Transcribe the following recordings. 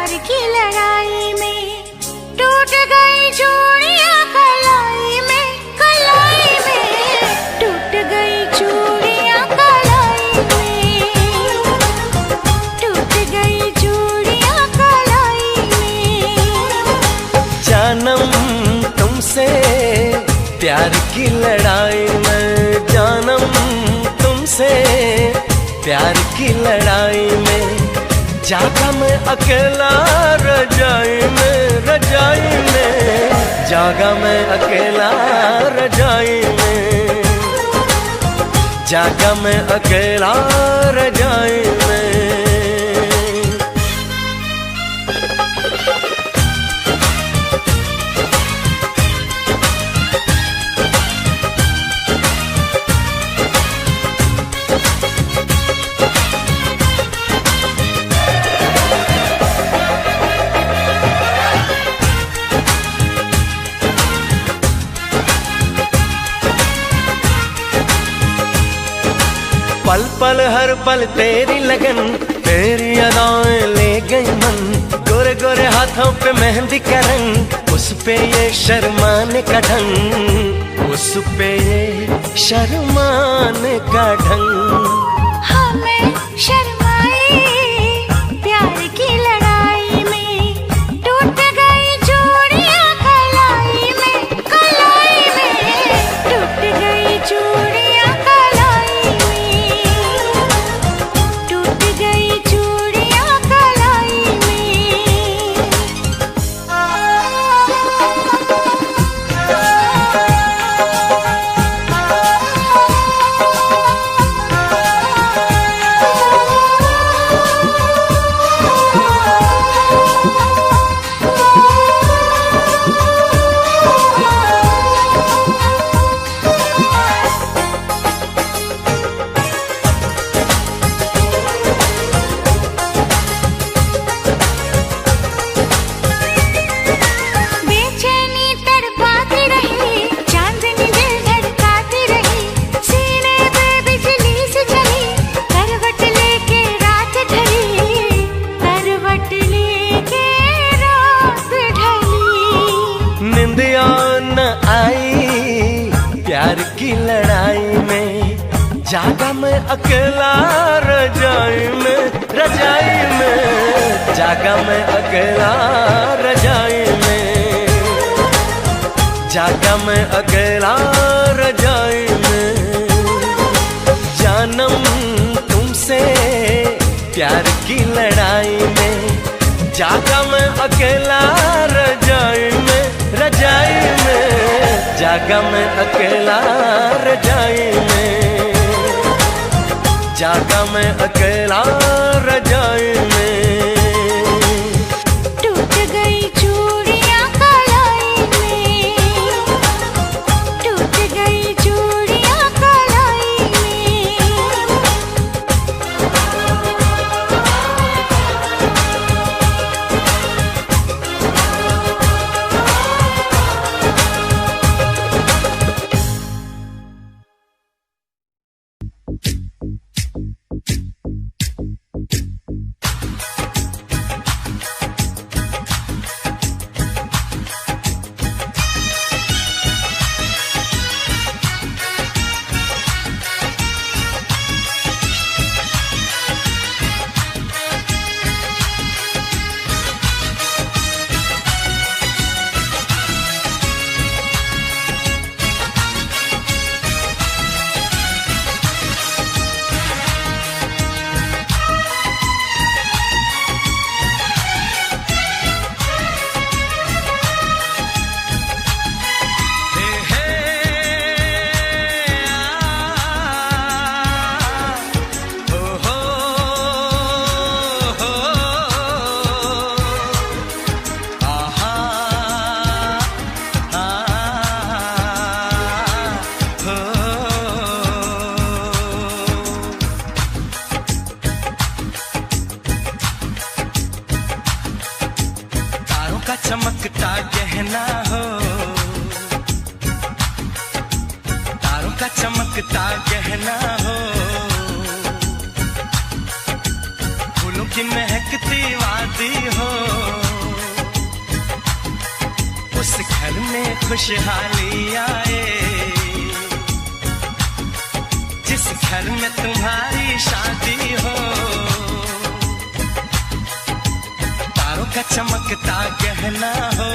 प्यार की लड़ाई में टूट गई चूड़ियां कलाई में टूट गई चूड़ियां कलाई में, टूट गई चूड़ियां कलाई में। जानम तुमसे प्यार की लड़ाई में, जानम तुमसे प्यार की लड़ाई में, जागा मैं अकेला रजाई में, रजाई में, जागा मैं अकेला रजाई में, जागा मैं अकेला रजाई में। पल पल हर पल तेरी लगन, तेरी अदाएं ले गई मन, गोरे गोरे हाथों पे मेहंदी का रंग, उस पे ये शर्माने का ढंग, उस पे ये शर्माने का ढंग। हमें शर्माए प्यार की लड़ाई में, टूट गई चूड़ियां कलाई में, टूट गई चूड़ियां कलाई में, टूट गई चूड़ियां कलाई में। निंदिया न आई प्यार की लड़ाई में, जागा मैं अकेला रजाई में, रजाई में, जागा मैं अकेला रजाई में, जागा मैं अकेला रजाई में। जानम तुमसे प्यार की लड़ाई में, जागा मैं अकेला रजाई में, रजाई में, जागा मैं अकेला रजाई में, जागा मैं अकेला रजाई में। टूट गई चूड़ियां कलाई में, टूट गई चूड़ियां कलाई में। चमकता गहना हो, तारों का चमकता गहना हो, फूलों की महकती वादी हो। खुशहाली आए, जिस घर में तुम्हारी शादी हो, तारों का चमकता गहना हो,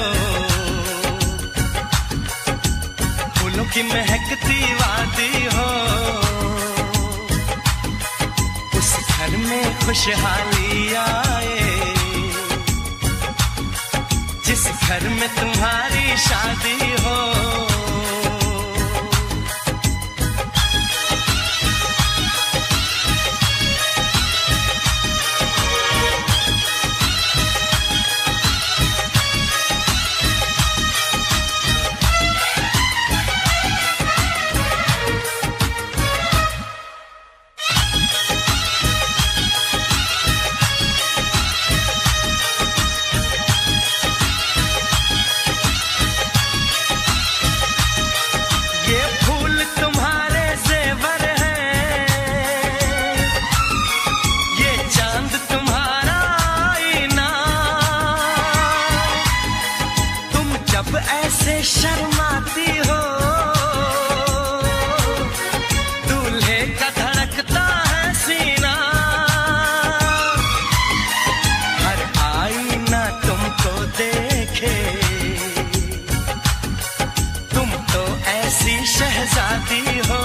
फूलों की महकती वादी हो, उस घर में खुशहाली आए, जिस घर में तुम्हारी शादी हो। ऐसे शर्माती हो, दूल्हे का धड़कता है सीना, हर आईना तुमको देखे, तुम तो ऐसी शहजादी हो,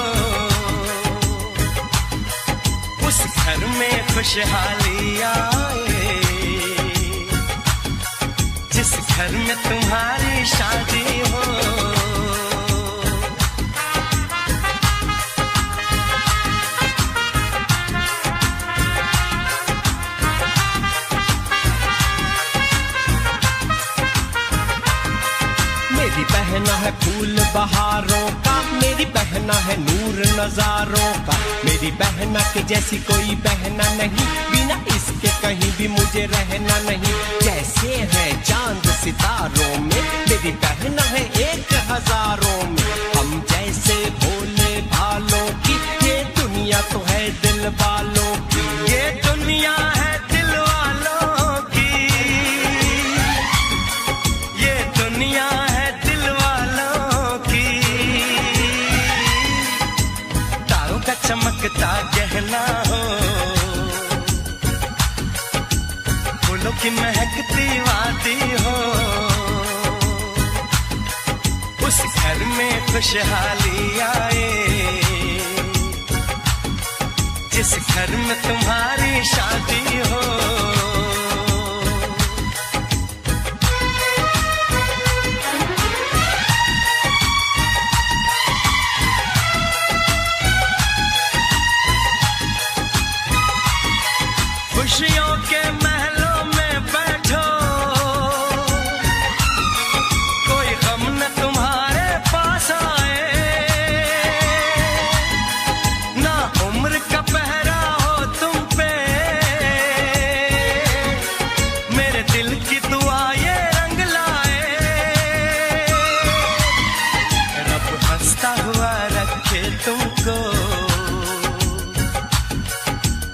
उस घर में खुशहाली आए, जिस घर में तुम्हारी शादी हो। मेरी बहना है फूल बहारों का, मेरी बहना है नूर नजारों का, मेरी बहना के जैसी कोई बहना नहीं, बिना इसके कहीं भी मुझे रहना नहीं। जैसे है चांद सितारों में, मेरी बहना है 1000 में, हम जैसे भोले भालों की, ये दुनिया तो है दिल वालों की, ये दुनिया है दिल वालों की, ये दुनिया है दिल वालों की, तारों का चमकता गहना हो, फूलों की महकती वादी हो, उस घर में खुशहाली आए, जिस घर में तुम्हारी शादी हो। खुशियों के महलों में बैठो, कोई गम न तुम्हारे पास आए, ना उम्र का पहरा हो तुम पे, मेरे दिल की दुआ ये रंग लाए, रब हंसता हुआ रखे तुमको,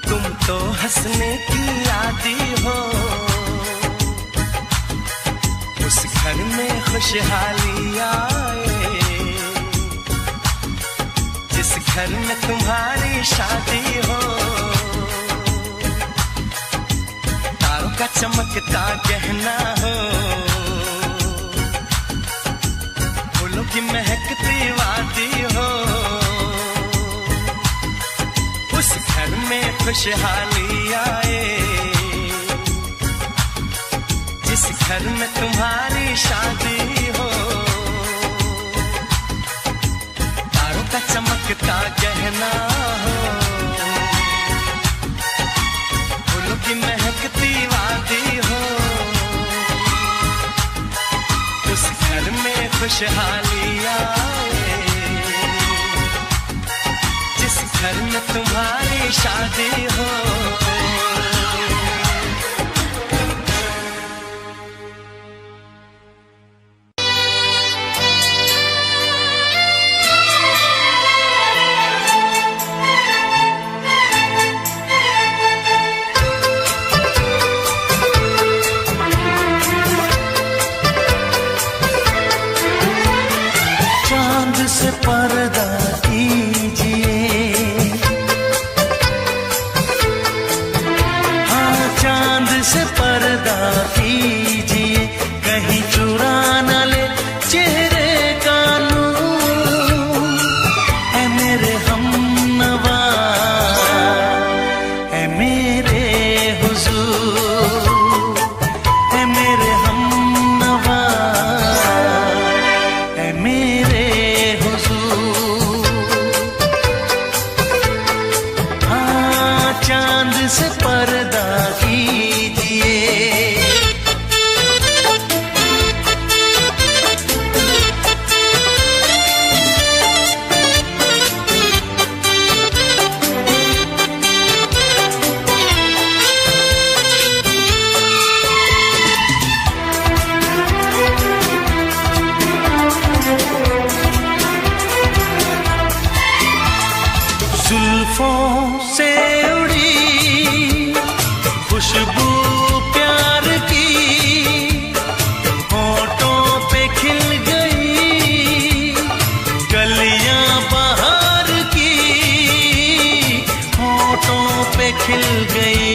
तुम तो हंसने की आदी हो, उस घर में खुशहाली आए, जिस घर में तुम्हारी शादी हो, तारों का चमकता गहना हो, फूलों की महकती वादी हो, उस घर में खुशहाली आए, जिस घर में तुम्हारी शादी हो, तारों का चमकता गहना हो, फूलों की महकती वादी हो, उस घर में खुशहाली आए, जिस घर में तुम्हारी शादी हो। से पर्दा कीजिए, हाँ चांद से पर्दा कीजिए, कहीं चुरा न ले चेहरे का नूर। ऐ मेरे हमनवा, ऐ मेरे हुजूर, ऐ मेरे हमनवा, ऐ मेरे हुजूर। हाँ चांद से पर्दा कीजिए। जुल्फों से उड़ी खुशबू प्यार की, होठों पे खिल गई कलियां बहार की, होठों पे खिल गई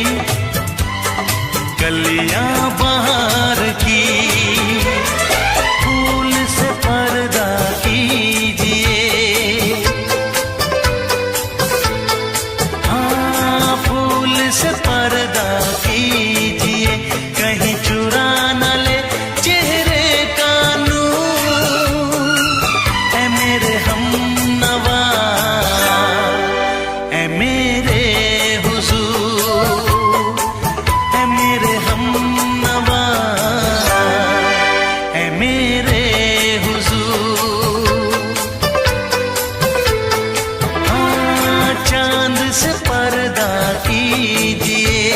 कलियां बहार की। फूल से पर्दा कीजिए, से पर्दा कीजिए, कहीं चुरा न ले चेहरे का नूर। ऐ मेरे हमनवा, ऐ मेरे हुजूर, ऐ मेरे हमनवा, ऐ मेरे हुजूर। हाँ चांद से पर्दा कीजिए।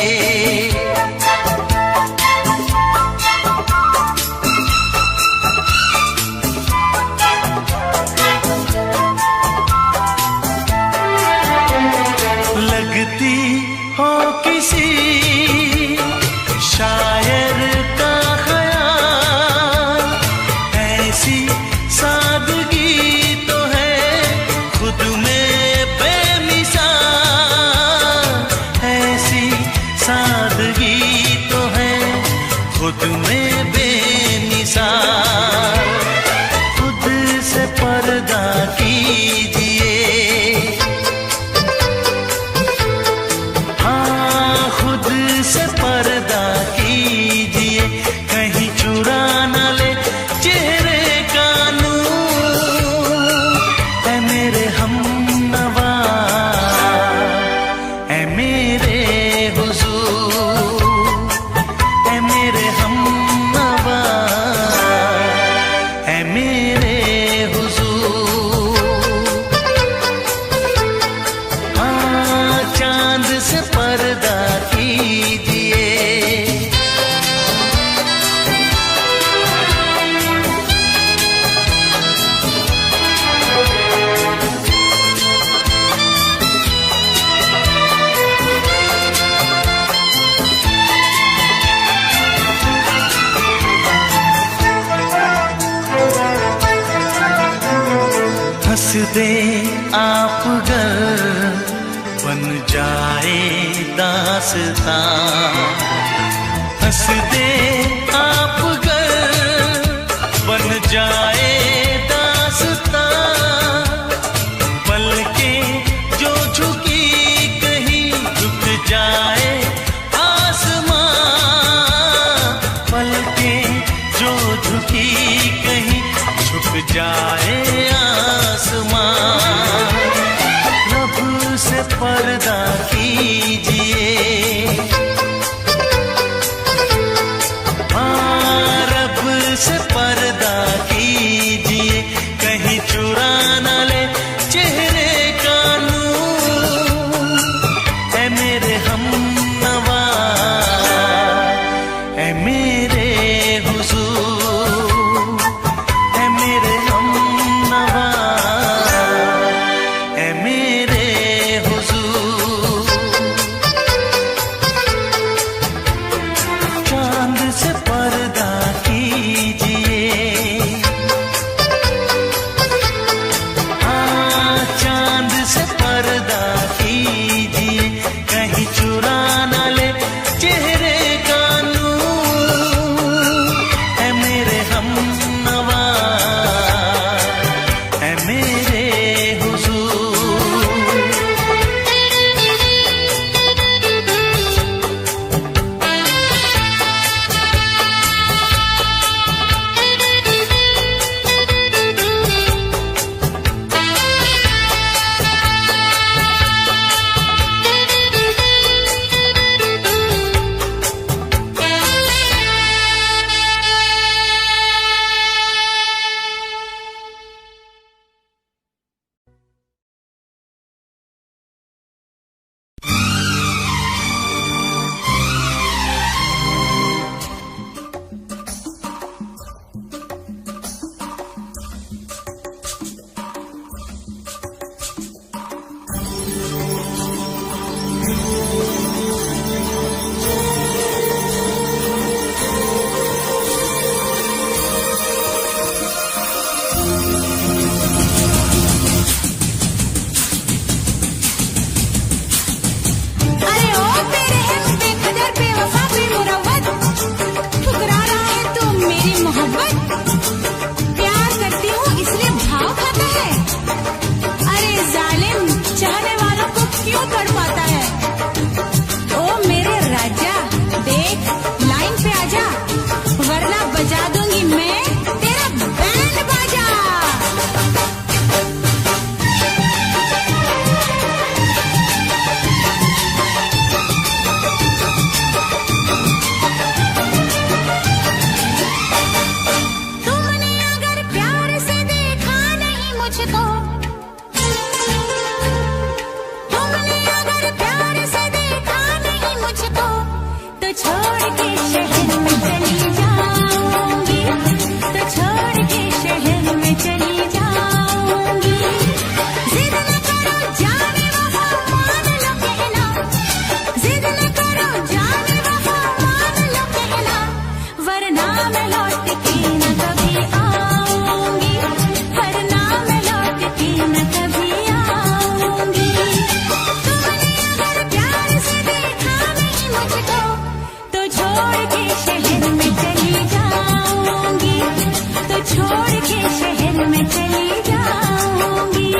लगती हो किसी शायर का ख्याल, ऐसी सादगी तो है खुद में बेमिसाल, ऐसी सादगी तो है खुद में बेमिसाल। खुद से पर्दा कीजिए, हाँ खुद से पर्दा कीजिए, कहीं चुरा न ले चेहरे का नूर। ऐ मेरे हमनवा, ऐ मेरे हुजूर, ऐ मेरे हमनवा, ऐ मेरे हुजूर। हाँ चांद से पर्दा कीजिए। हंस दे आप गर बन जाए दास्तां, हंस दे आप गर बन जाए दास्तां। पलकें जो झुकी कहीं झुक जाए आसमां, पलकें जो झुकी कहीं झुक जाए आसमां। रब से पर्दा कीजिए, हाँ रब से पर्दा कीजिए, कहीं चुरा न ले चेहरे का नूर। ऐ मेरे हमनवा, ऐ मेरे हुजूर, ऐ मेरे हमनवा, मैं लौट के न कभी आऊंगी, वरना मैं लौट के न कभी आऊंगी। तुमने अगर प्यार से देखा नहीं मुझको, तो छोड़ के शहर में चली जाऊंगी, तो छोड़ के शहर में चली जाऊंगी।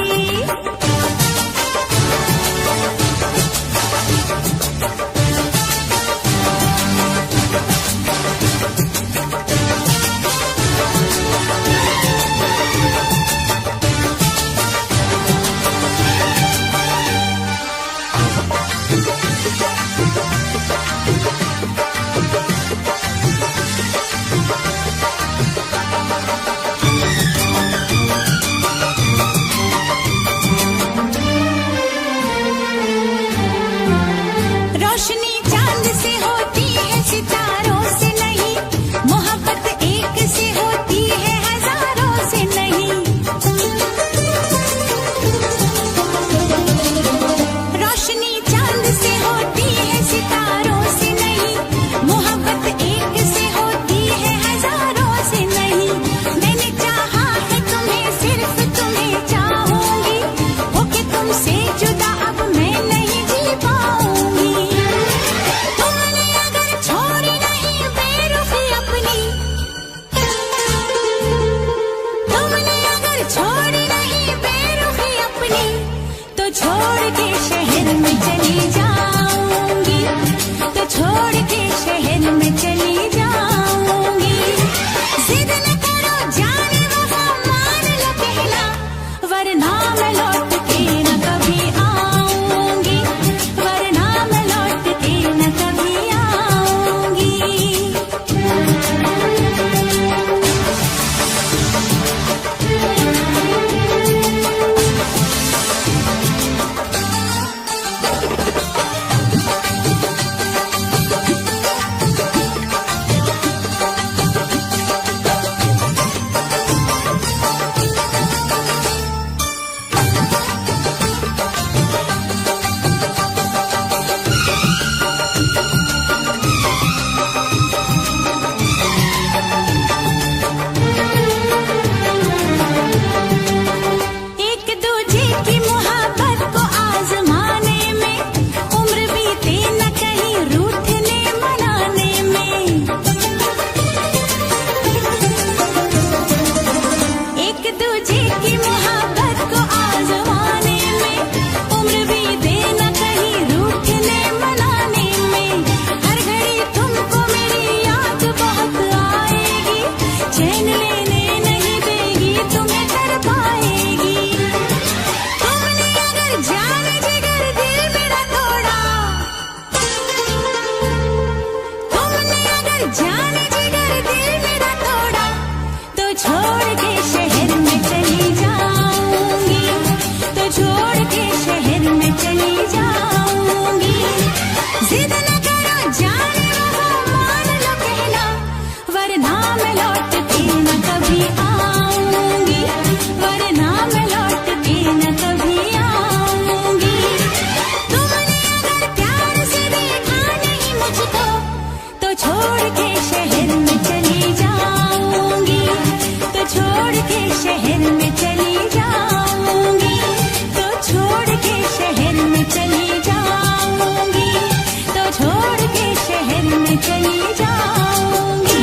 रोशनी चांद से होती है, सितारों से नहीं। मोहब्बत एक से होती है, हजारों से नहीं। रोशनी चांद से होती है, सितारों से नहीं। मोहब्बत एक से होती है, हजारों से नहीं। मैंने चाहा है तुम्हें, सिर्फ तुम्हें चाहूंगी, होके तुमसे जुदा अब मैं नहीं जी पाऊंगी। तुमने अगर छोड़ी नहीं बेरुखी अपनी, तुमने अगर छोड़ी नहीं बेरुखी अपनी, तो छोड़ के शहर में चली जाऊंगी, तो छोड़ के शहर में चली जाऊंगी। जिद न करो जाने वफा, मान लो कहना, वरना मैं लौट के न कभी आऊंगी, वरना मैं लौट के न कभी आऊंगी। एक दूजे की मोहब्बत को आजमाने में, उम्र बीते न कहीं रूठने मनाने में। एक दूजे की मोहब्बत को आजमाने में, उम्र बीते न कहीं रूठने मनाने में। हर घड़ी तुमको मेरी याद बहुत आएगी, चैन लेने नहीं देगी, तुम्हें कर पाएगी। तुमने अगर जान जिगर दिल मेरा तोड़ा, तुमने अगर जान जिगर दिल मेरा तोड़ा, तो छोड़ के शहर में चली जाऊंगी, तो छोड़ के शहर में चली जाऊंगी। जिद न करो जाने वफा, मान लो कहना, वरना मैं लौट के न कभी आऊंगी, वरना मैं लौट के न कभी आऊंगी। तुमने अगर प्यार से देखा नहीं मुझको, तो छोड़ के शहर में चली जाऊंगी, तो छोड़ के शहर में चली जाऊंगी, तो छोड़ के शहर में चली जाऊंगी, तो छोड़ के शहर में चली जाऊंगी।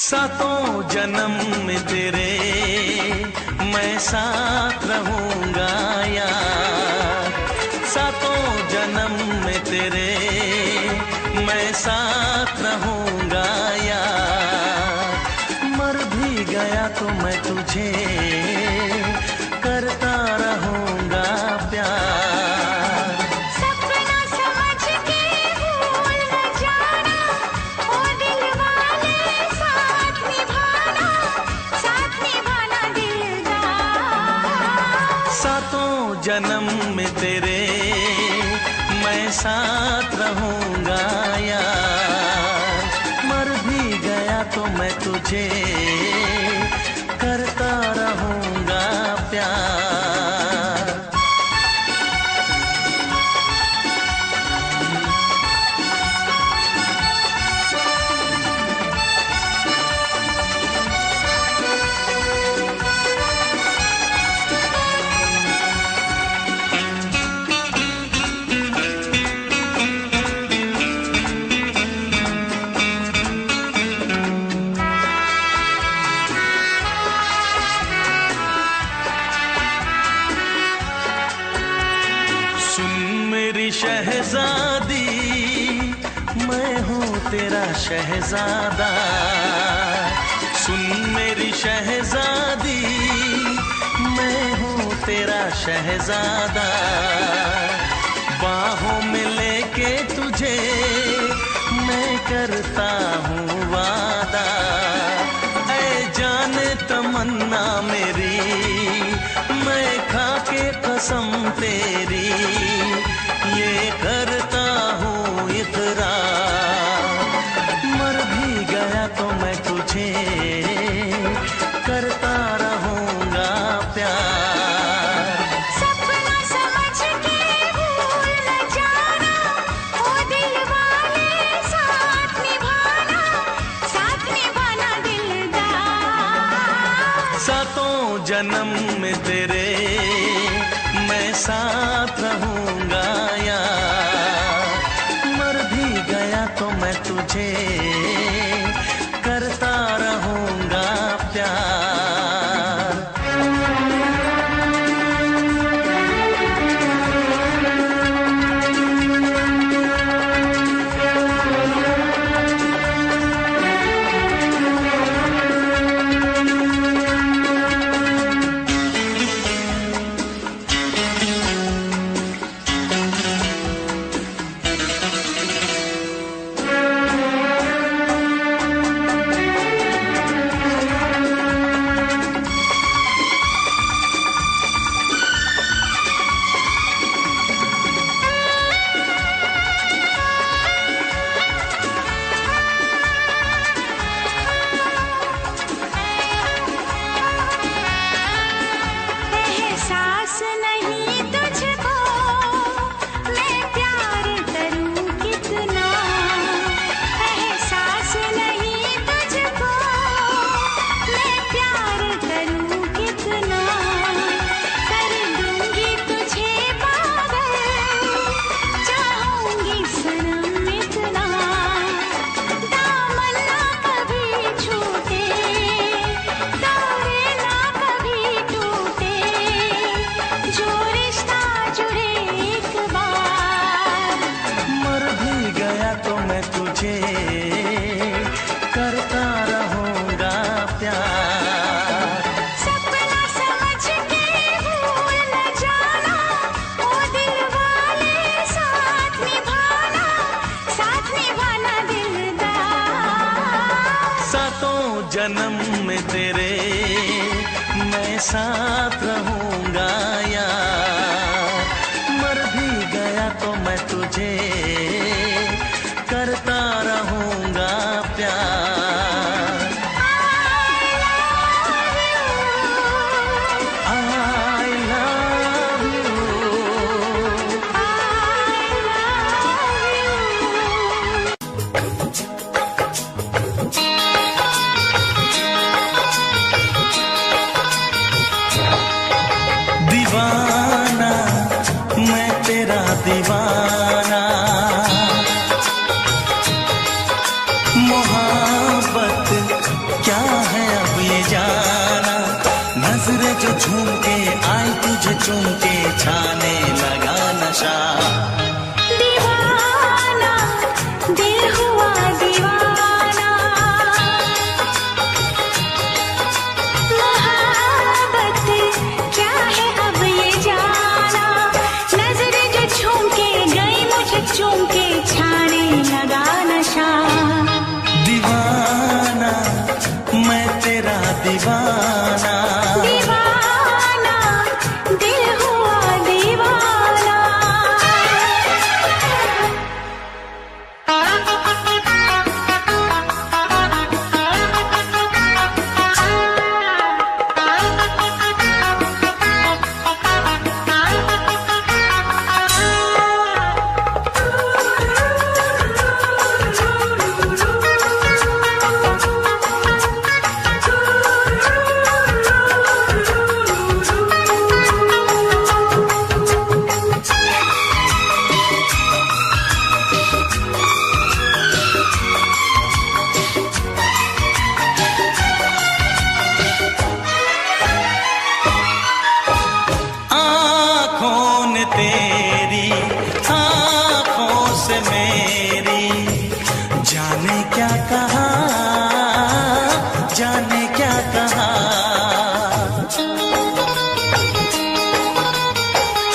सातों जन्म में तेरे मैं साथ रहूंगा यार, सातों सातों जन्म में तेरे मैं साथ रहूंगा यार, मर भी गया तो मैं तुझे करता रहूंगा प्यार। सपना समझ के भूल न जाना, ओ दिल वाले साथ निभाना दिलदार। सातों जन्म में तेरे मैं साथ रहूंगा यार, मर भी गया तो मैं तुझे करता रहूंगा प्यार। शहजादी मैं हूँ तेरा शहजादा, सुन मेरी शहजादी मैं हूँ तेरा शहजादा। बाहों में लेके तुझे मैं करता हूँ वादा, ऐ जाने तमन्ना मेरी मैं खा के कसम तेरी ये करता हूँ इकरार, मर भी गया तो मैं तुझे करता रहूंगा प्यार। सपना समझ के भूल न जाना, ओ दिल वाले साथ निभाना दिलदार। सातों जन्म में तेरे मैं साथ रहूंगा यार, मर भी गया तो मैं तुझे करता रहूंगा प्यार। जन्म में तेरे मैं साथ रहूंगा यार, मर भी गया तो मैं तुझे करता रहूंगा प्यार। I love you, दीवाना मैं तेरा दीवाना, मोहब्बत क्या है अब ये जाना, नजरें जो झूम के आई तुझे चूम के छाने लगा नशा। दीवाना दिल हुआ दीवाना, मोहब्बत क्या है अब ये जाना। नजर जो झूम के गई मुझे चूम के छाने लगा नशा। दीवाना मैं तेरा दीवाना, दीवाना दिल हुआ दीवाना। तेरी आँखों से मेरी जाने क्या कहा, जाने क्या कहा।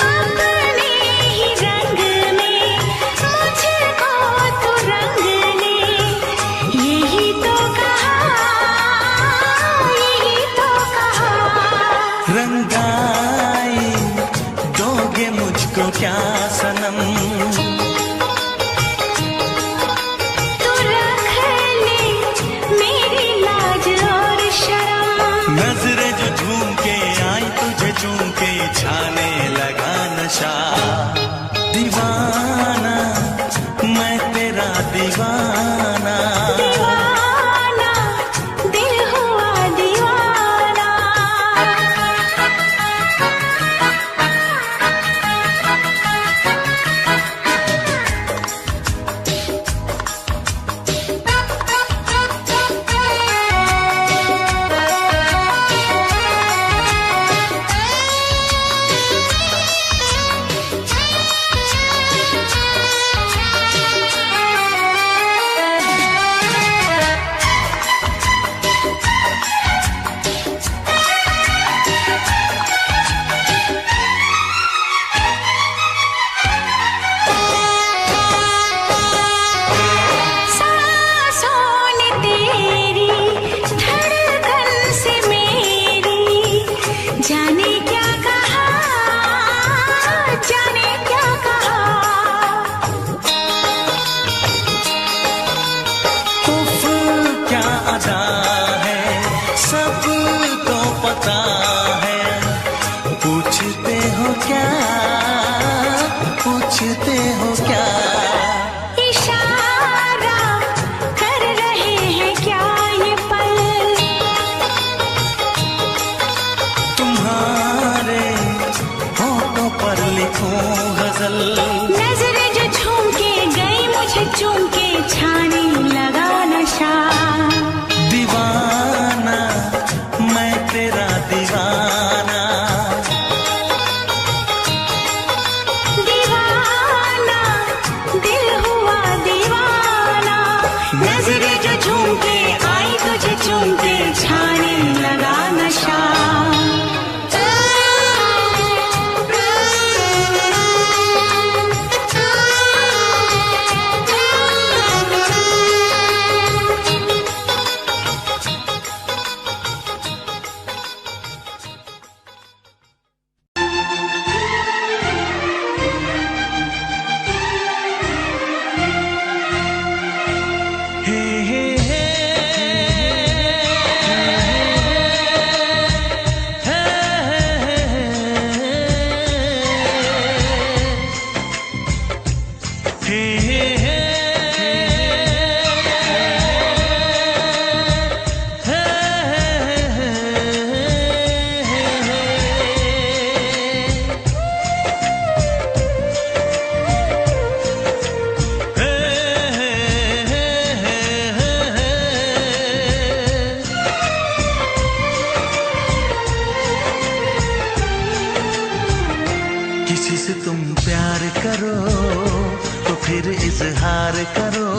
अपने ही रंग में मुझको तो रंग ले, यही तो कहा, यही तो कहा। रंगाई दोगे मुझको क्या सनम, तू रख ले मेरी लाज और शर्म। नजरें जो झूम के आई तुझे चूम के छाने लगा नशा। दीवाना मैं तेरा दीवाना, दीवाना दिल हुआ दीवाना। जाने क्या कहा, जाने क्या कहा। उफ क्या अदा है सबको पता है। पूछते हो क्या, पूछते हो क्या। इशारा कर रहे हैं क्या ये पल, तुम्हारे होठों पर लिखूं गजल। नजरें जो झूम के गई मुझे चूम के छाने लगा नशा। दीवाना मैं तेरा दीवाना, दीवाना दिल हुआ दीवाना। नजरें जो झूम के आई तुझे चूम के छाने लगा नशा। किसी से तुम प्यार फिर इजहार करो,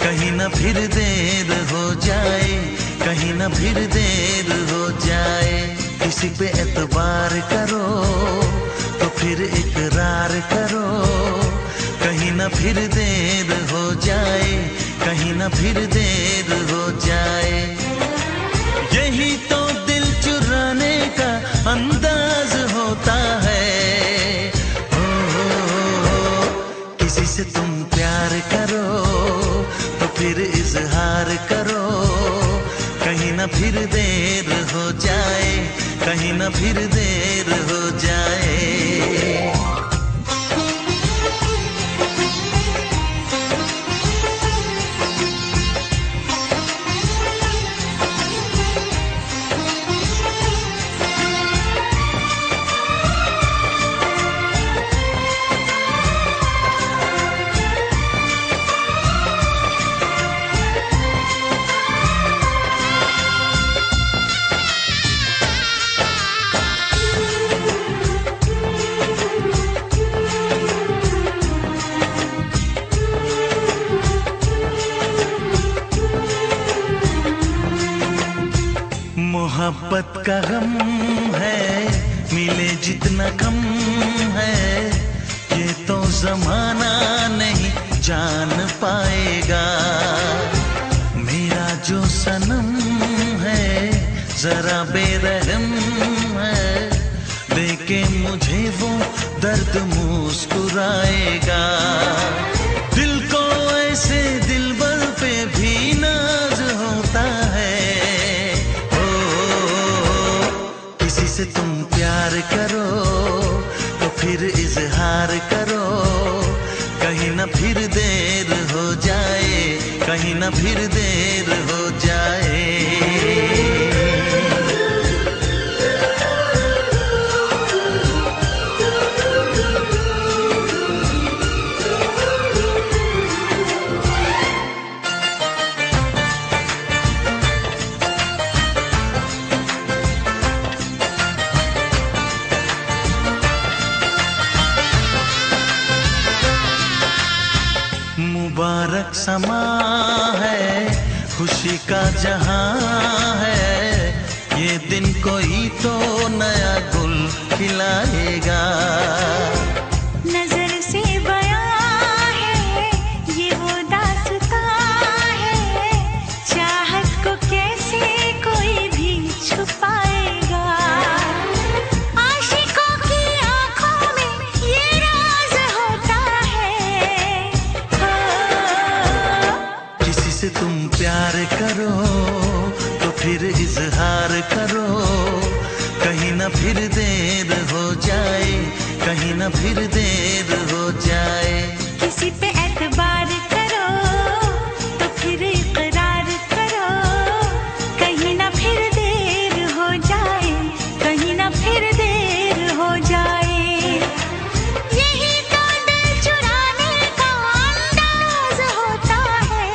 कहीं ना फिर देर हो जाए, कहीं ना फिर देर हो जाए। किसी पे एतबार करो तो फिर इकरार करो, कहीं ना फिर देर हो जाए, कहीं ना फिर देर हो जाए। यही तो दिल चुराने का अंदाज होता है। किसी से तुम प्यार करो तो फिर इजहार करो, कहीं ना फिर देर हो जाए, कहीं ना फिर देर हो जाए। मोहब्बत का गम है, मिले जितना कम है, ये तो जमाना नहीं जान पाएगा। मेरा जो सनम है जरा बेरहम है, देके मुझे वो दर्द मुस्कुराएगा। दिल को ऐसे दिलबर पे भी नाज होता है। से तुम प्यार करो तो फिर इजहार करो, कहीं ना फिर देर हो जाए, कहीं ना फिर देर हो जाए। मुबारक समा है, खुशी का जहां है, ये दिन कोई तो नया गुल खिलाएगा। नजर से बयां है ये वो दास्तां है, चाहत को कैसे कोई भी छुपाएगा। आशिकों की आंखों में ये राज होता है। किसी से तुम प्यार करो तो फिर इजहार करो, कहीं ना फिर देर हो जाए, कहीं ना फिर देर हो जाए। किसी पे एतबार करो तो फिर इकरार करो, कहीं ना फिर देर हो जाए, कहीं ना फिर देर हो जाए। यही तो दिल चुराने का अंदाज होता है।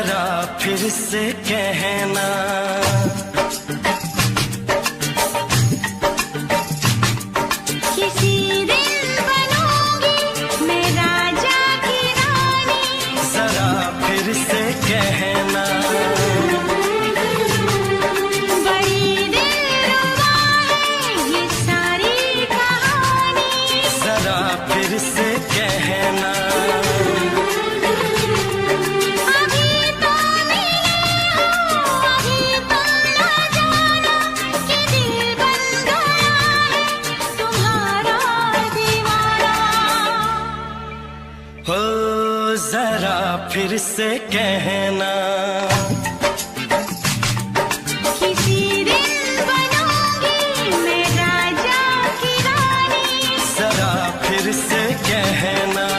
जरा फिर से कहना, किसी दिन बनूंगी मैं राजा की रानी, जरा फिर से कहना, बड़ी दिलरुबा है ये सारी कहानी, जरा फिर से कहना, अभी तो मिले हो अभी तुम ना जाना कि दिल बन गया है तुम्हारा दीवाना, हो जरा फिर से कहना, किसी दिन बनूंगी मैं राजा की रानी, जरा फिर से कहना।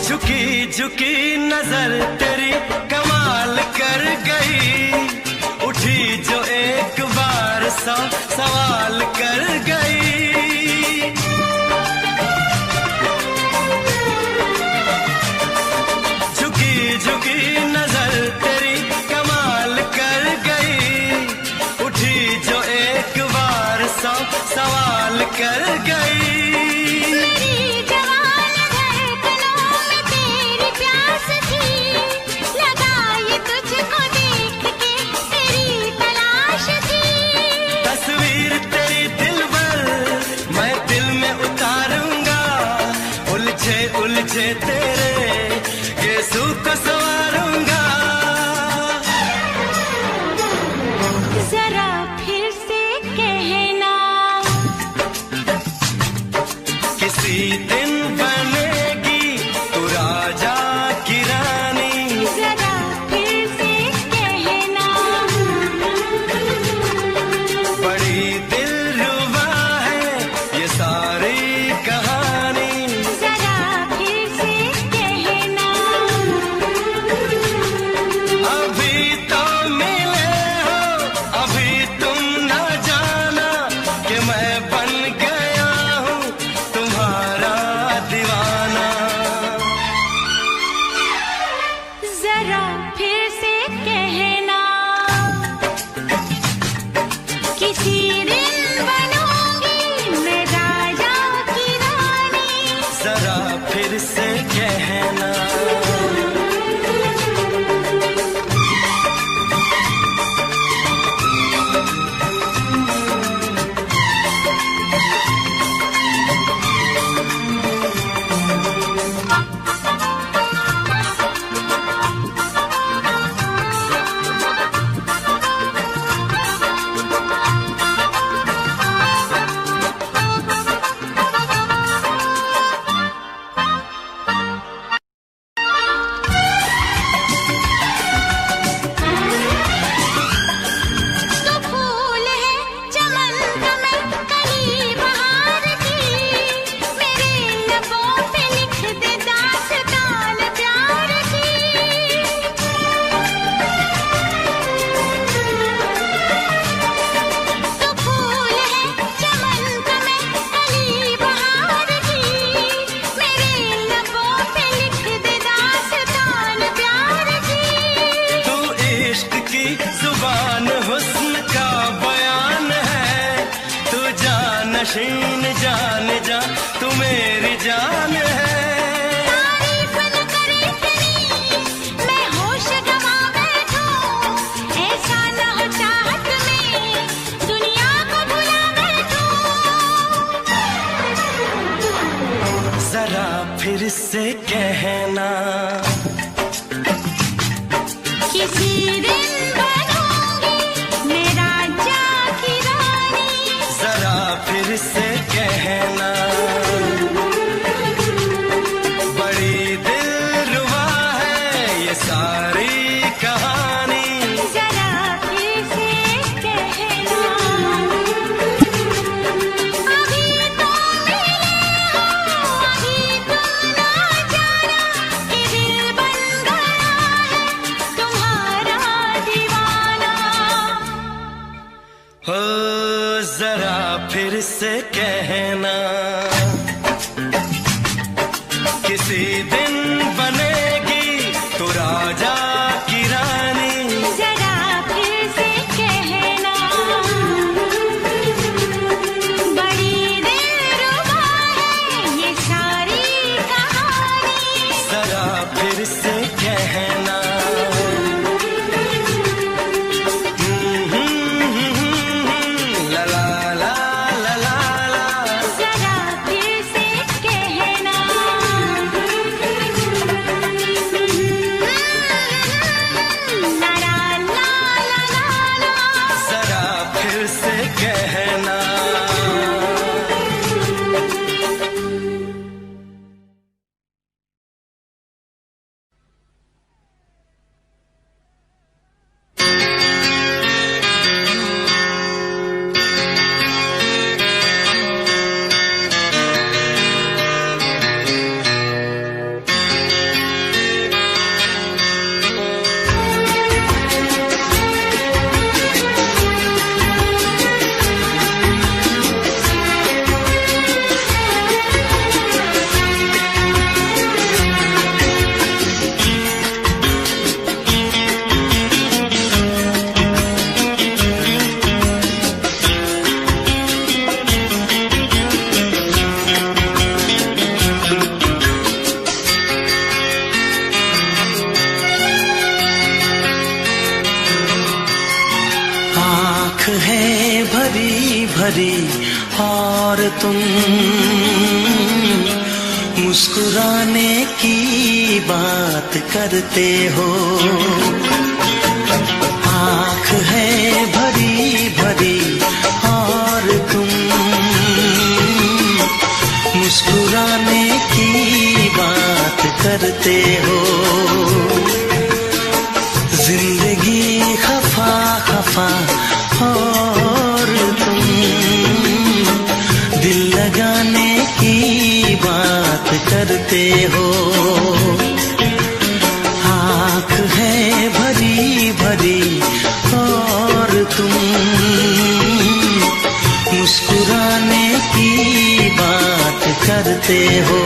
झुकी झुकी नजर तेरी कमाल कर गई, उठी जो एक बार सौ सवाल कर गई, झुकी झुकी नजर तेरी कमाल कर गई, उठी जो एक बार सौ सवाल कर गई, मेरी जवान धड़कनों में तेरी प्यास थी, लगाई तुझको देख के तेरी तलाश थी, तस्वीर तेरी दिल भर मैं दिल में उतारूंगा, उलझे उलझे तेरे गेसू को संवारूंगा, जरा फिर से कहना, किसी दिन बनेगी तू राजा की रानी, जरा फिर से कहना, बड़ी दिलरुबा है ये सारी कहानी, जरा फिर से कहना, अभी तो मिले हो अभी तुम ना जाना कि मैं बन गया हूँ तुम्हारा दीवाना, जरा फिर से कहना, किसी दिन बनूंगी मैं राजा की रानी, जरा फिर से कहना। तो फूल है चमन का मैं कली बहार की, मेरे लबों पे लिख दे दास्तान प्यार की, तो फूल है चमन का मैं कली बहार की, मेरे लबों पे लिख दे दास्तान प्यार की, तू इश्क की जुबान हुस्न का बयान है, तू जानशीन जान जा तू मेरी जान है, तारीफ न करे तेरी मैं होश गवा बैठूं, ऐसा न हो चाहत में दुनिया को भुला बैठूं, जरा फिर से कहना, किसी दिन बनूंगी मैं राजा की रानी, जरा फिर से कहना, से कहना, किसी दिन बनेगी तू राजा की रानी। जरा फिर से कहना, बड़ी दिलरुबा है ये सारी कहानी। जरा फिर से कहना, ला ला ला ला ला ला। जरा फिर से कहना, ला ला ला ला ला। जरा फिर से कहना। आँख है भरी भरी और तुम मुस्कुराने की बात करते हो। आँख है भरी भरी और तुम मुस्कुराने की बात करते हो। जिंदगी खफा खफा और तुम दिल लगाने की बात करते हो। आँख है भरी भरी और तुम मुस्कुराने की बात करते हो।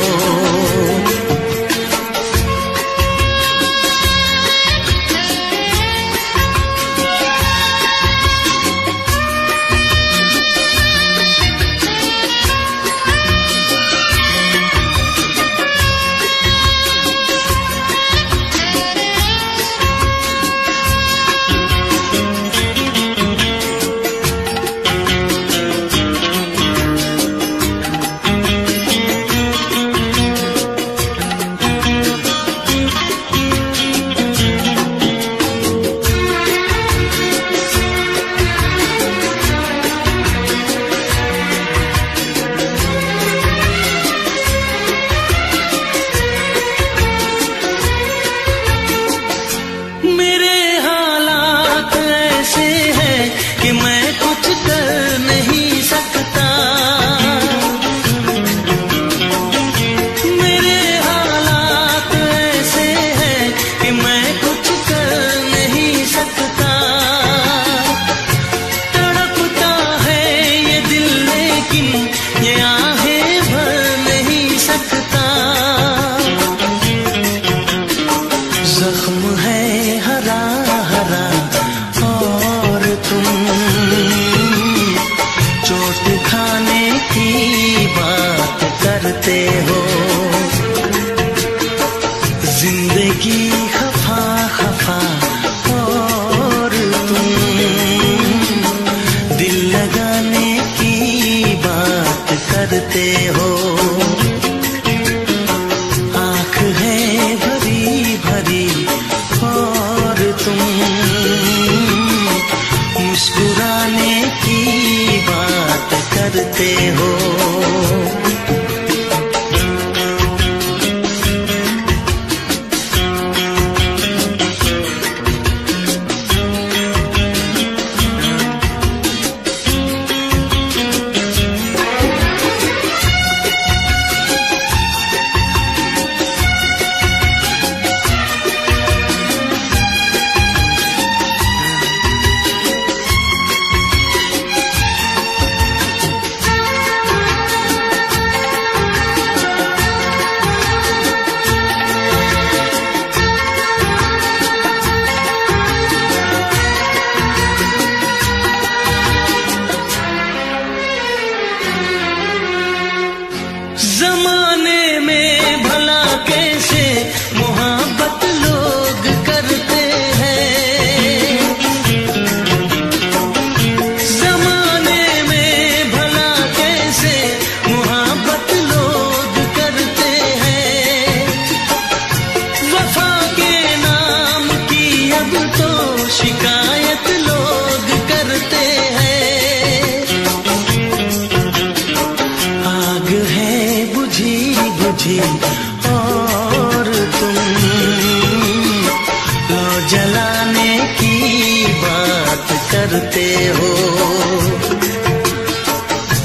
करते हो। आँख है भरी भरी और तुम मुस्कुराने की बात करते हो। मुझे और तुम लो जलाने की बात करते हो।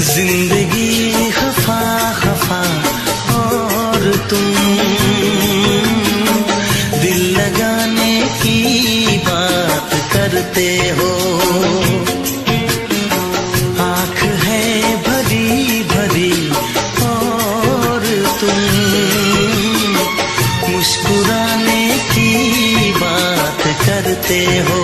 जिंदगी खफा खफा और तुम दिल लगाने की बात करते हो। आँख है भरी भरी और तुम मुस्कुराने की बात करते हो।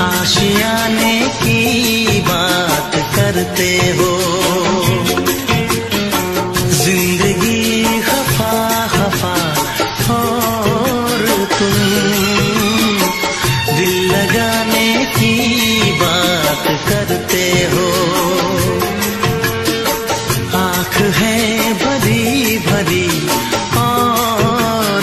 आशियाने की बात करते हो। जिंदगी खफा खफा और तुम दिल लगाने की बात करते हो। आँख है भरी भरी और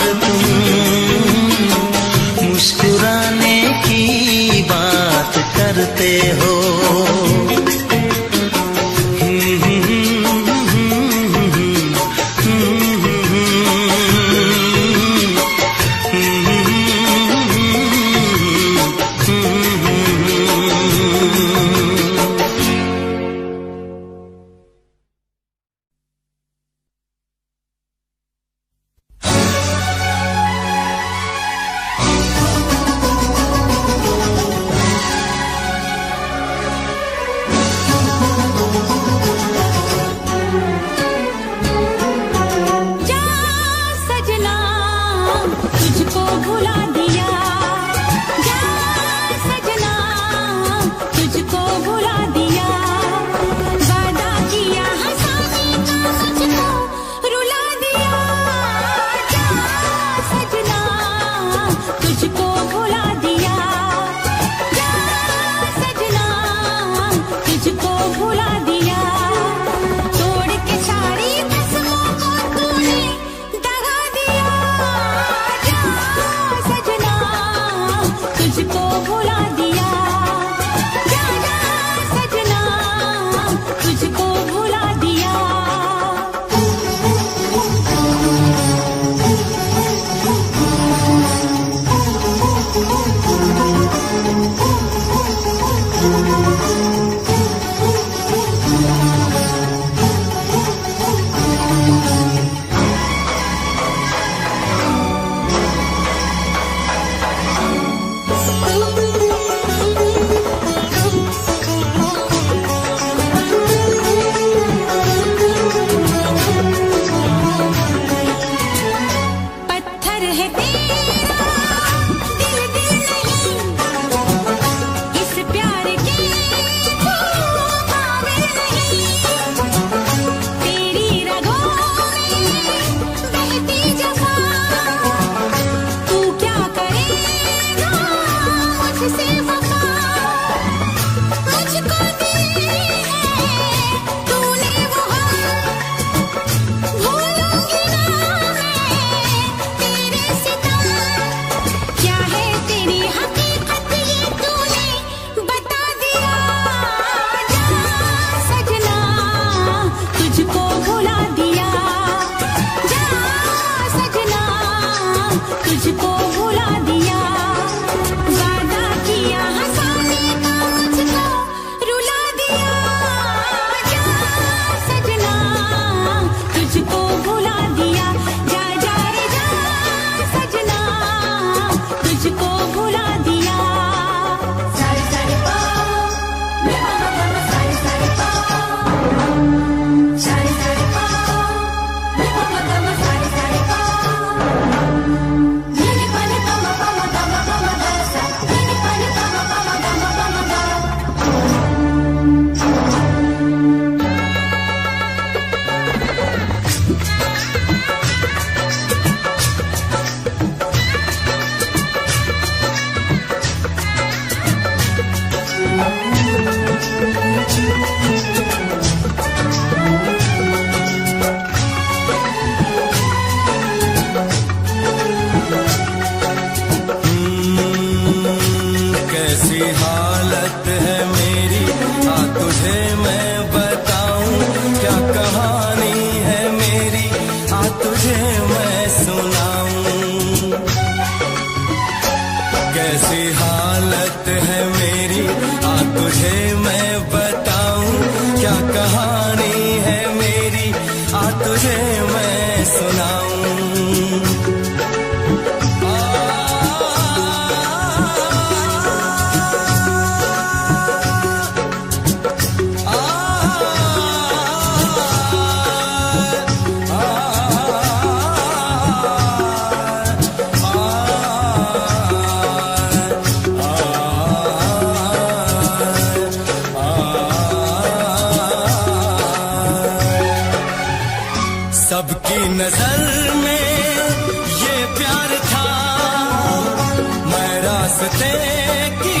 मोहब्बतें की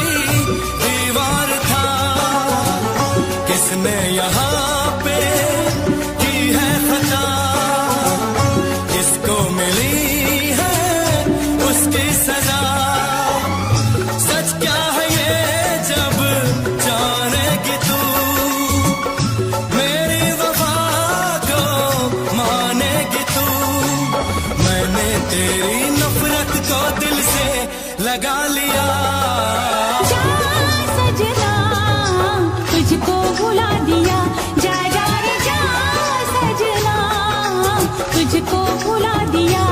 दीवार था, किसने यहाँ पे की है खता, किसको मिली है उसकी सजा। सच क्या है ये जब जानेगी तू, मेरी वफा को मानेगी तू। मैंने तेरी नफरत को दिल से लगा लिया। जा सजना तुझको भुला दिया, जा जा रे जा सजना तुझको भुला दिया।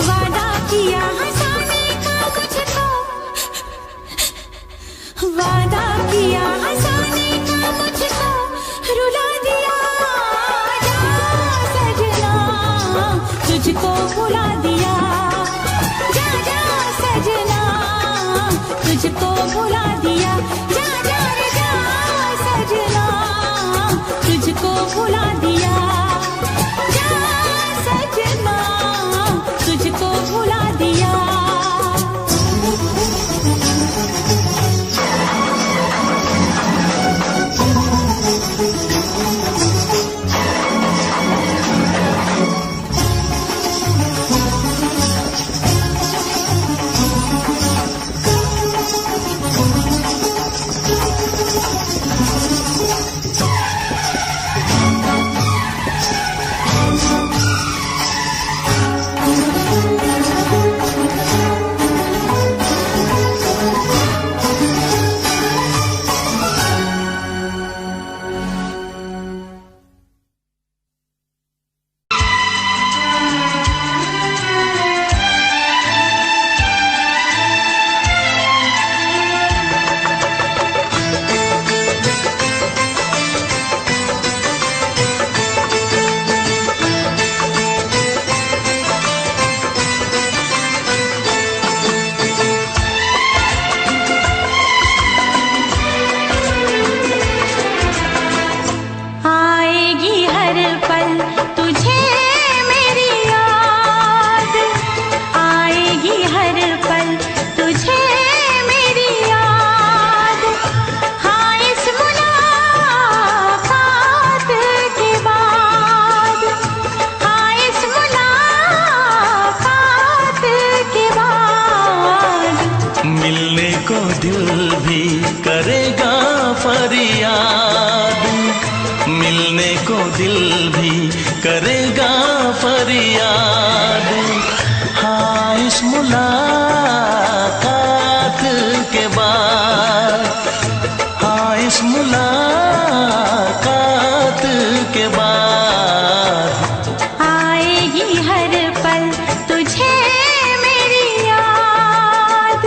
वादा किया हंसाने का मुझको, वादा किया हंसाने का मुझको रुला दिया। जा सजना तुझको भुला दिया, जा जा सजना तुझको भुला दिया। जा जा रे जा सजना तुझको भुला दिया, जा सजना तुझको भुला दिया। मिलने को दिल भी करेगा फरियाद। हाँ इस मुलाकात के बाद, हाँ इस मुलाकात के बाद आएगी हर पल तुझे मेरी याद।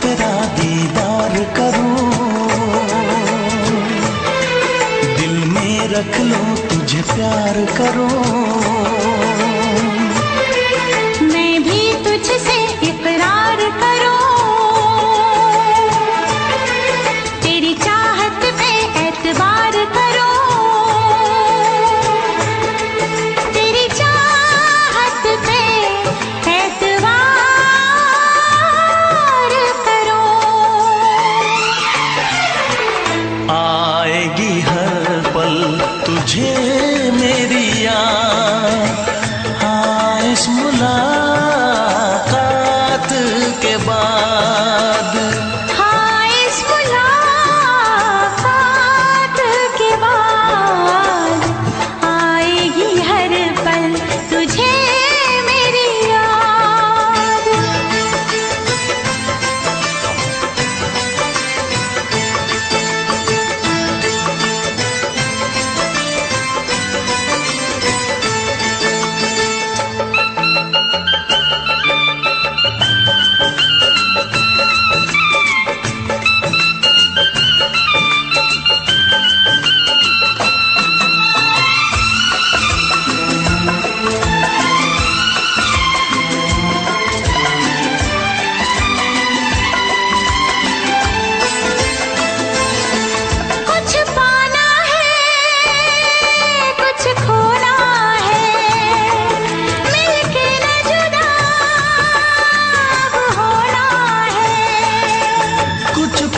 तेरा दीदार करूं, दिल में रख लूं तुझे प्यार करूं। मैं भी तुझसे इकरार करूं, तेरी चाहत पे एतबार करूं, तेरी चाहत पे आएगी हर पल तुझे मेरी याद। हाँ इस मुलाकात के बाद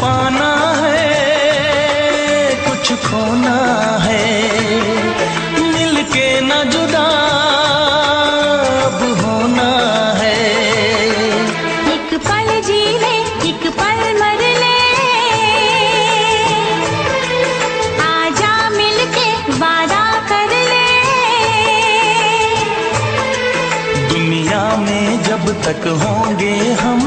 पाना है, कुछ खोना है, मिलके न जुदा अब होना है। एक पल जी ले, एक पल मर ले, आजा मिलके वादा कर ले। दुनिया में जब तक होंगे हम,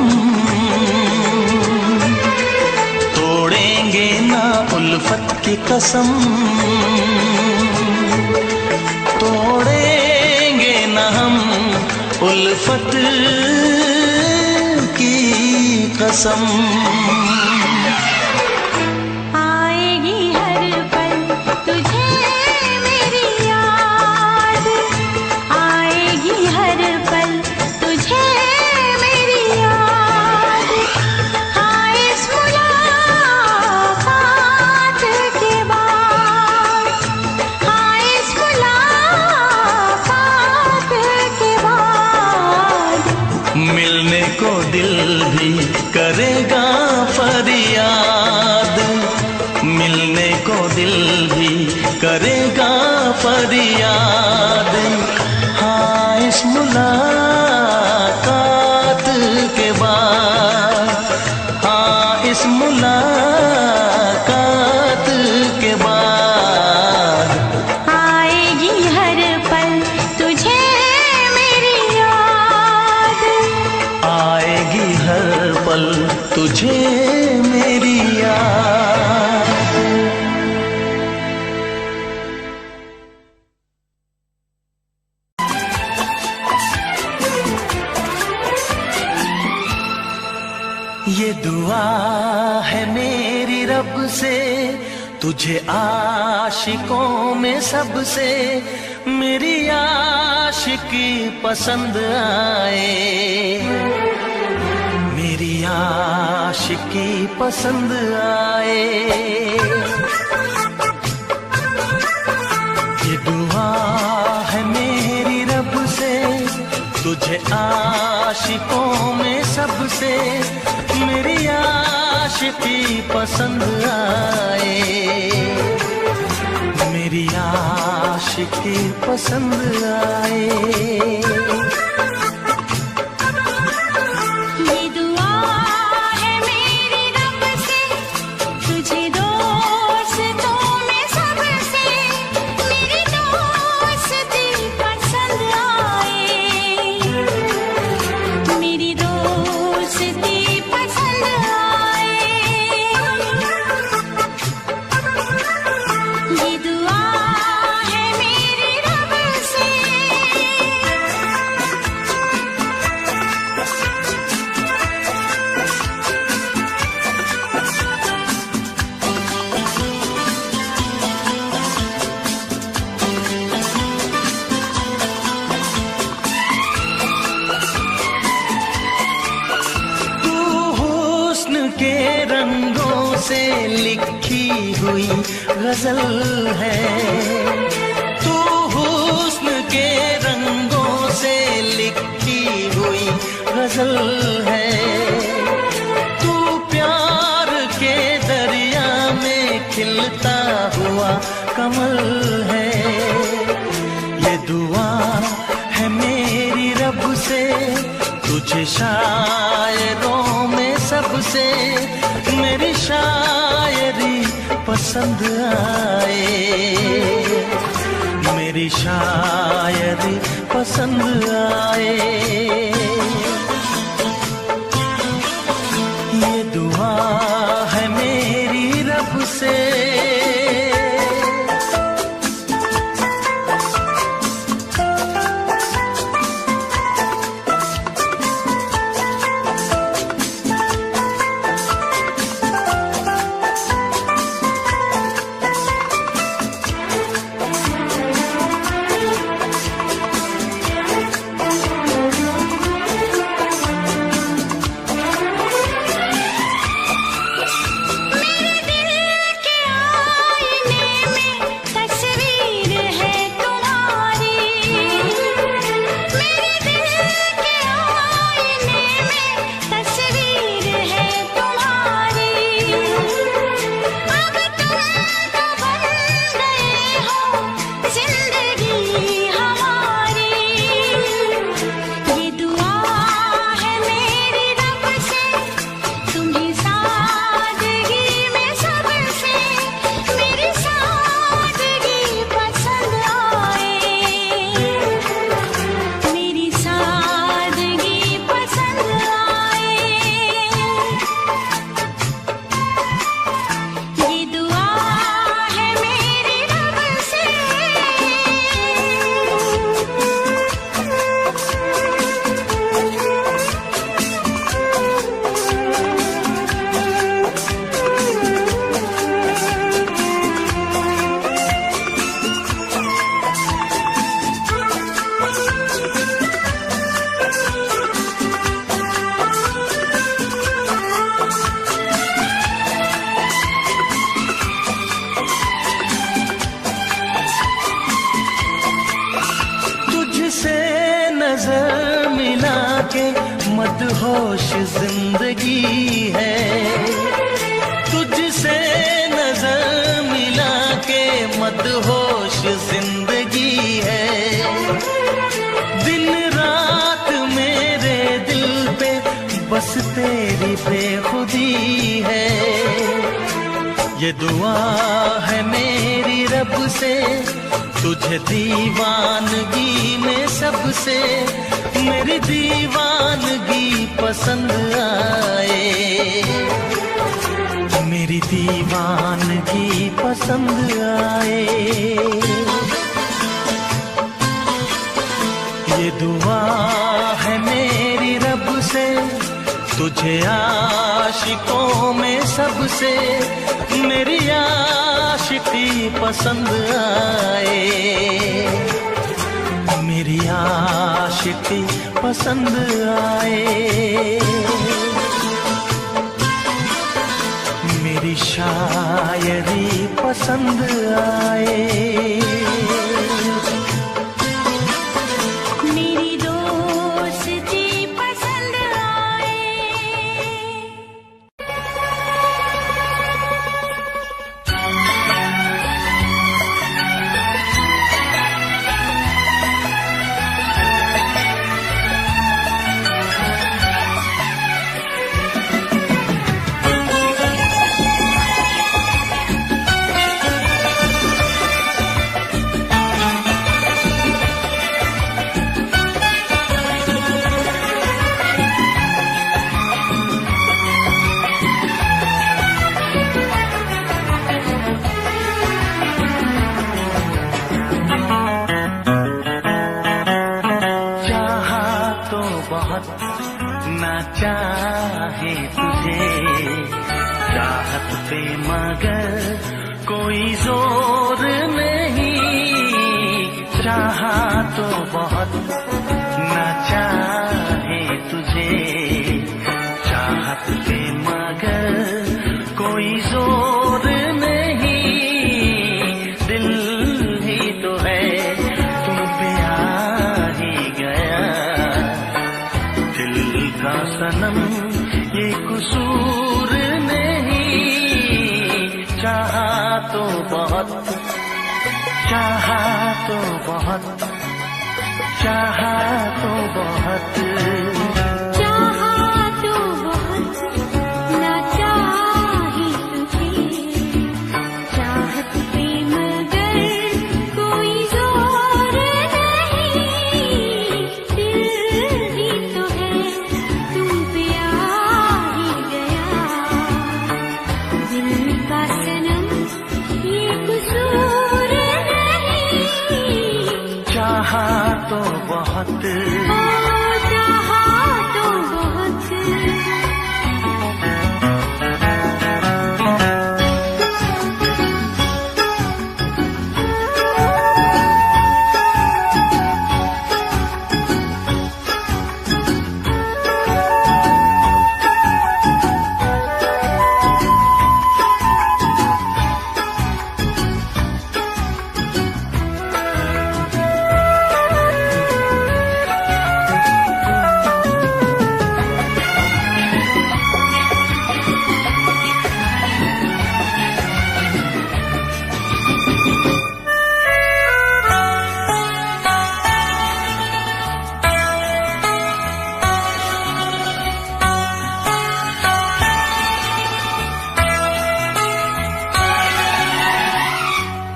तोड़ेंगे ना उल्फत की कसम, तोड़ेंगे ना हम उल्फत की कसम। आएगी हर पल तुझे मेरी याद, आएगी हर पल तुझे मेरी याद। हाँ इस मुलाकात के बाद, हाँ इस मुलाकात के बाद, मिलने को दिल भी करेगा फरियाद, मिलने को दिल भी करेगा फरियाद। हाँ इस मुलाकात के बाद, हाँ इस मुलाकात के बाद, आएगी हर पल तुझे मेरी याद, आएगी हर पल तुझे मेरी याद। ये दुआ है मेरी रब से, तुझे आशिकों में सबसे मेरी आशिकी पसंद आए, मेरी आशिकी पसंद आए। ये दुआ है मेरी रब से, तुझे आशिकों में सबसे मेरी आशिकी पसंद आए, मेरी आशिकी पसंद आए। ये दुआ है मेरी रब से, तुझे दोस्तों में सबसे मेरी दोस्ती पसंद आए, मेरी दोस्ती पसंद आए। ये दुआ है मेरी रब से। तू हुस्न के रंगों से लिखी हुई गजल है, तू हुस्न के रंगों से लिखी हुई गजल है, तू प्यार के दरिया में खिलता हुआ कमल है। ये दुआ है मेरी रब से, तुझे शायरों में सबसे मेरी शायरी पसंद आए, मेरी शायरी पसंद आए। ये दुआ है मेरी रब से। मदहोश जिंदगी है, तुझसे नजर मिला के मदहोश जिंदगी है। दिन रात मेरे दिल पे बस तेरी बेखुदी है। ये दुआ है मेरी रब से, तुझे दीवानगी में सबसे मेरी दीवानगी पसंद आए, मेरी दीवानगी पसंद आए। ये दुआ है मेरी रब से, तुझे आशिकों में सबसे मेरी आशिकी पसंद आए, मेरी आशिकी पसंद आए, मेरी शायरी पसंद आए। मेरी दोस्ती पसंद आए। ना चाहे तुझे चाहत पे मगर कोई जोर नहीं, चाहा तो बहुत ना चाहे तुझे चाहत पे मगर कोई जोर नहीं, दिल ही तो है तुम पे आ ही गया, दिल का सनम ये कसूर नहीं, चाहा तो बहुत चाहा तो बहुत चाहा तो बहुत चाहा तो बहुत ना चाहे तुझे चाहत पे मगर कोई जोर नहीं, दिल ही तो है तुम पे आ ही गया, दिल का सनम ये कसूर नहीं, चाहा तो बहुत चाहा तो बहुत।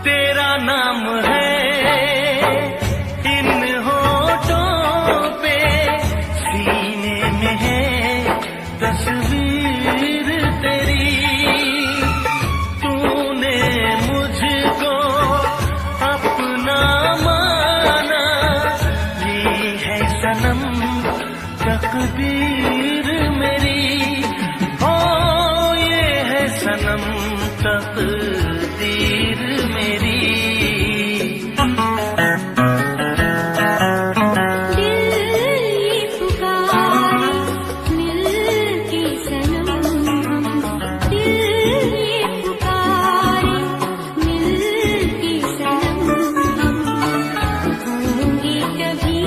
तेरा नाम है इन होठों पे, सीने में है तस्वीर तेरी, तूने मुझको अपना माना, ये है सनम तकदीर मेरी, हो ये है सनम तकदीर मेरी। कभी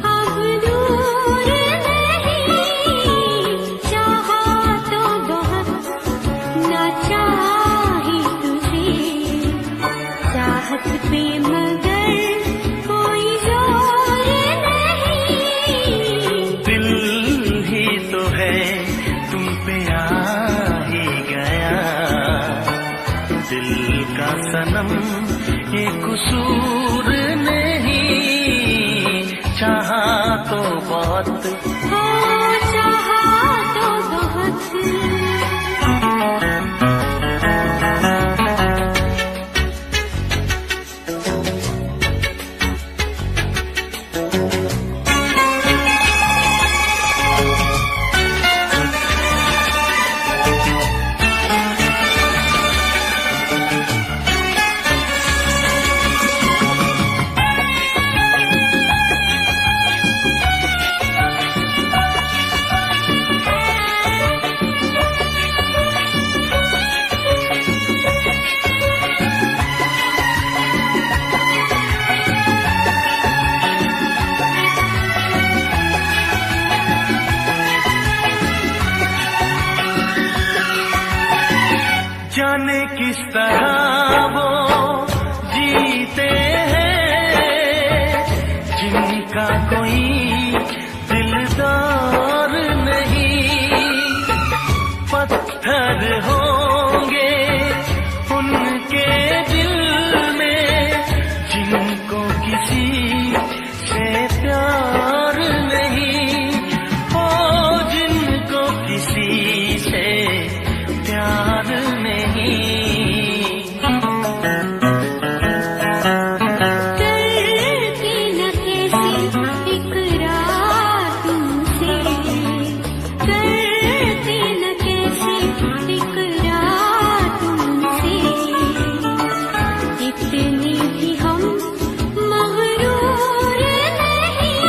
अब दूर नहीं, सनम ये कसूर नहीं, चाहा तो बहुत हो चाहा तो बहुत। जाने किस तरह वो जीते हैं जिनका कोई दिलदार नहीं, पत्थर होंगे उनके दिल में जिनको किसी से प्यार नहीं, ओ जिनको किसी से प्यार नहीं। करती न कैसी इकरार तुमसे, करती न कैसी इकरार तुमसे, इतनी भी हम मगरूर नहीं,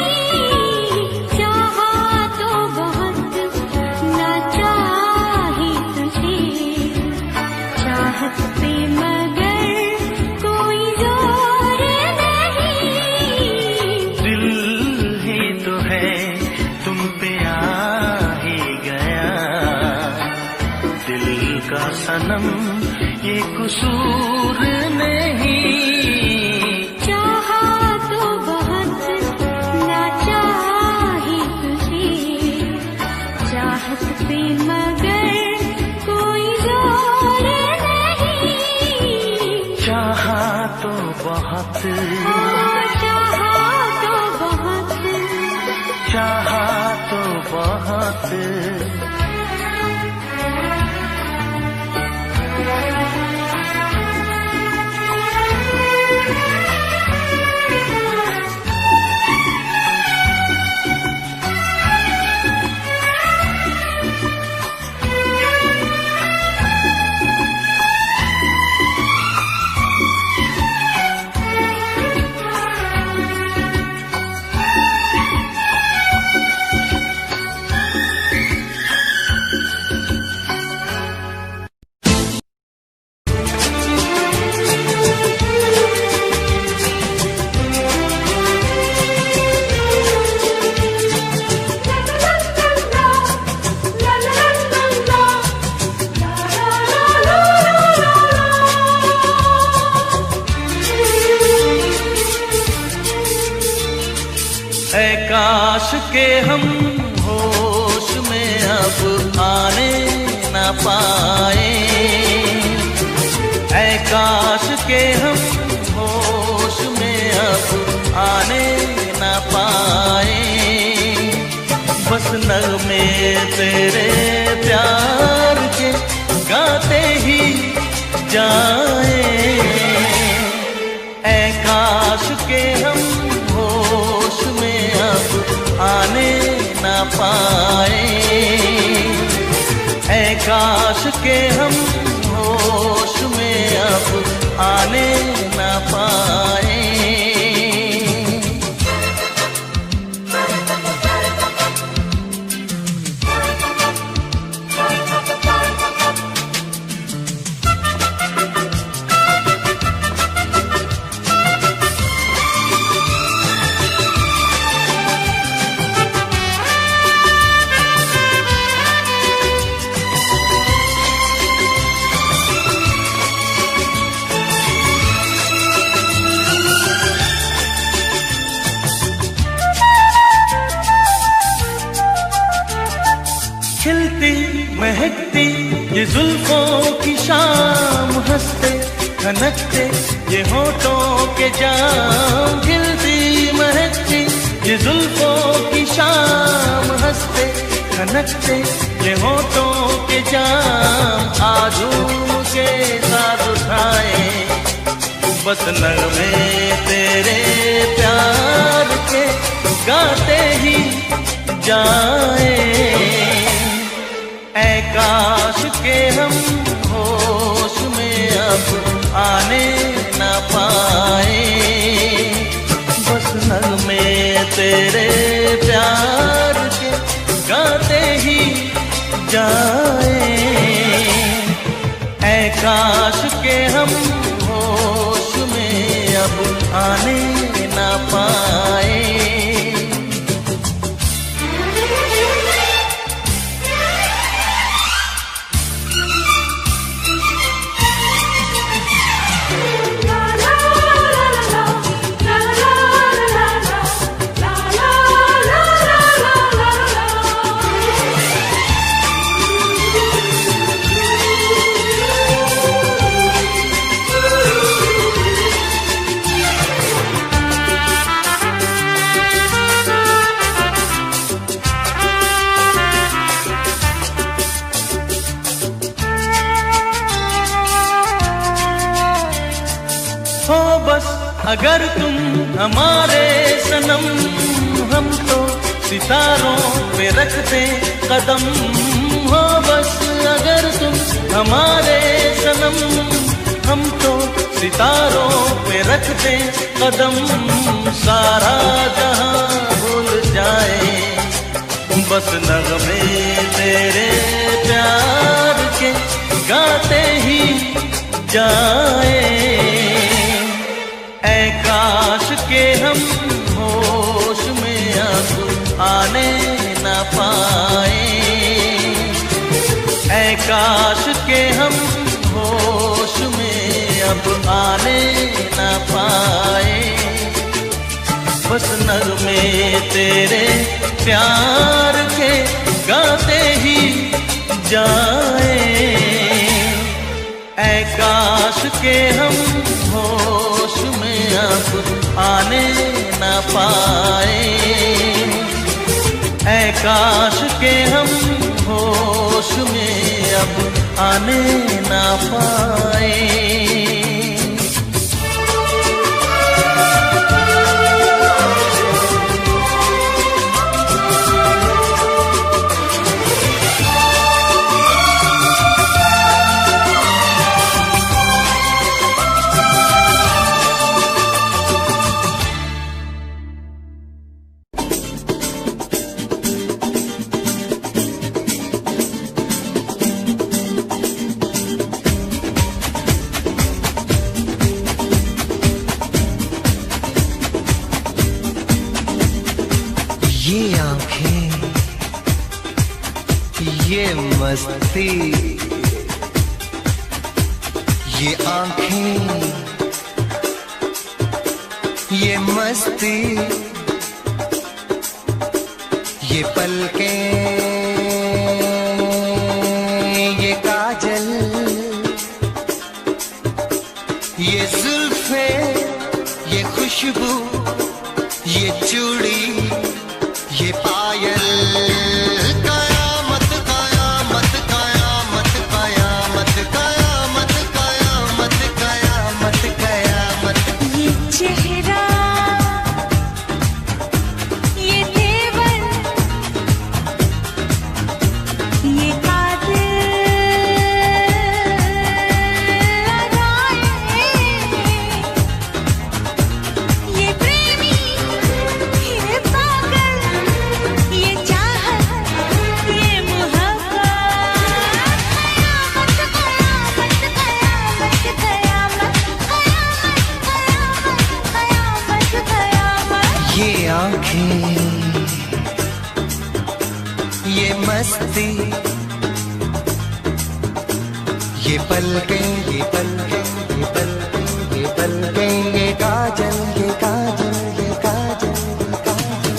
चाहा तो बहुत ना चाही तुझे, चाहत पे मगर कोई जोर नहीं। दिल ही तो है तुम पे आ ही गया, दिल का सनम ये कसूर नहीं, चाहा तो बहुत ना चाही तुझे, चाहत पे मगर कोई जोर नहीं। चाहा तो बहुत, चाहा तो बहुत, चाहा तो बहुत। ऐ काश के हम होश में अब आने न पाए, ऐ काश के हम होश में अब आने न पाए, बस नगमे तेरे प्यार के गाते ही जाए, ऐ काश के हम होश में अब आने न पाए, ऐ काश के हम होश में अब आने न पाए। खिलती महकती ये जुल्फों की शाम हंसते खनकते ये होठों के जाम, खिलती महकती ये जुल्फों की शाम, हंसते खनकते ये होठों के जाम, आजूम के साथ उठाए बस नगमे तेरे प्यार के गाते ही जाए। ऐ काश के हम होश में अब आने न पाए, बस नगमे तेरे प्यार के गाते ही जाए। ऐ काश के हम होश में अब आने न पाए। हो बस अगर तुम हमारे सनम, हम तो सितारों पे रखते कदम। हो बस अगर तुम हमारे सनम, हम तो सितारों पे रखते कदम। सारा जहां भूल जाए बस नगमे तेरे प्यार के गाते ही जाए। ऐ काश के हम होश में अब आने न पाए, ऐ काश के हम होश में अब आने न पाए, बस नगमे तेरे प्यार के गाते ही जाए। ऐ काश के हम होश में अब आने न पाए, ऐ काश के हम होश में अब आने न पाए। ये आंखें, ये मस्ती, ये आंखें, ये मस्ती, ये पलकें, ये काजल, ये जुल्फे, ये खुशबू, ये चूड़ी, ये पायल, कयामत कयामत कयामत कयामत कयामत कयामत कयामत कयामत। ये चेहरा, ये तेवर, ये कातिल अदाएं, ये प्रेमी, ये पागल, ये चाहत, ये मोहब्बत, कयामत कयामत कयामत कयामत कयामत कयामत। ये आंखें, ये मस्ती, ये पलकें, ये पलकें, ये पलकें, ये पलकें, ये काजल, ये काजल, ये काजल, ये काजल।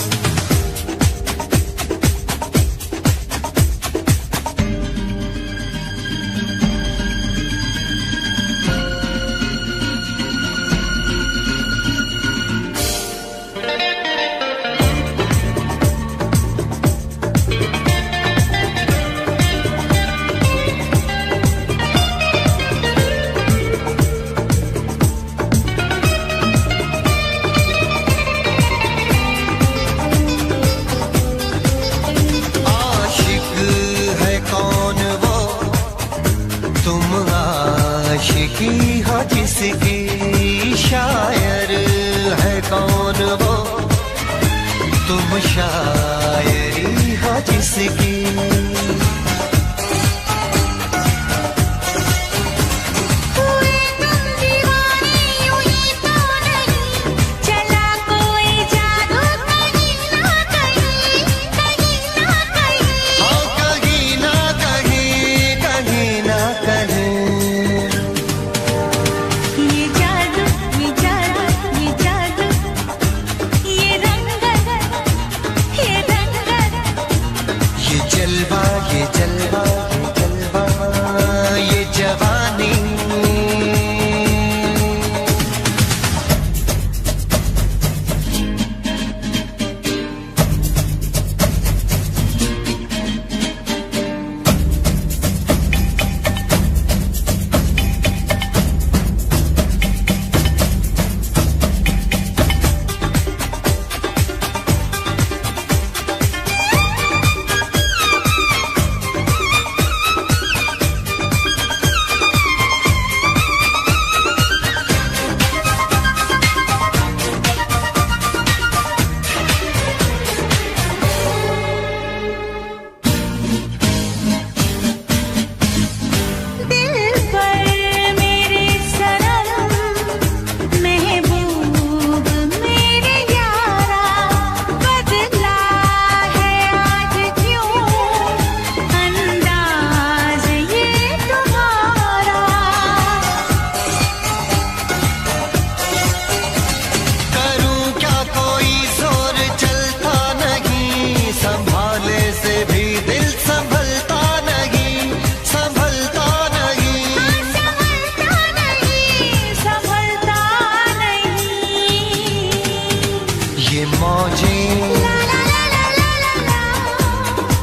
तुम आशिकी हो जिसकी, शायर है कौन वो, तुम शायरी हो जिसकी।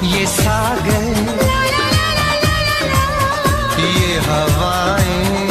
ये सागर, ये हवाएं,